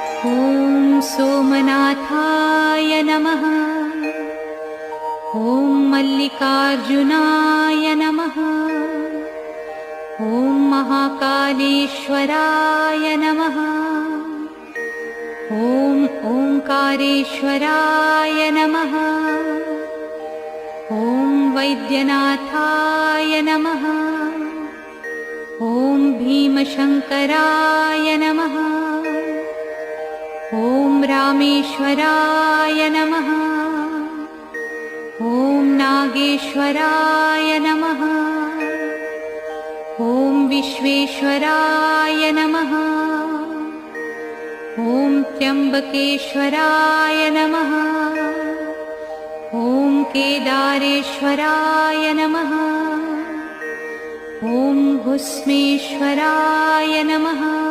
ॐ सोमनाथाय नमः। ॐ मल्लिकार्जुनाय नमः। ॐ महाकालेश्वराय नमः। ॐ ओंकारेश्वराय नमः। ॐ वैद्यनाथाय नमः। ॐ भीमशंकराय नमः। ॐ रामेश्वराय नमः। ॐ नागेश्वराय नमः। ॐ विश्वेश्वराय नमः। ॐ त्र्यंबकेश्वराय नमः। ॐ केदारेश्वराय नमः। ॐ भस्मेश्वराय नमः।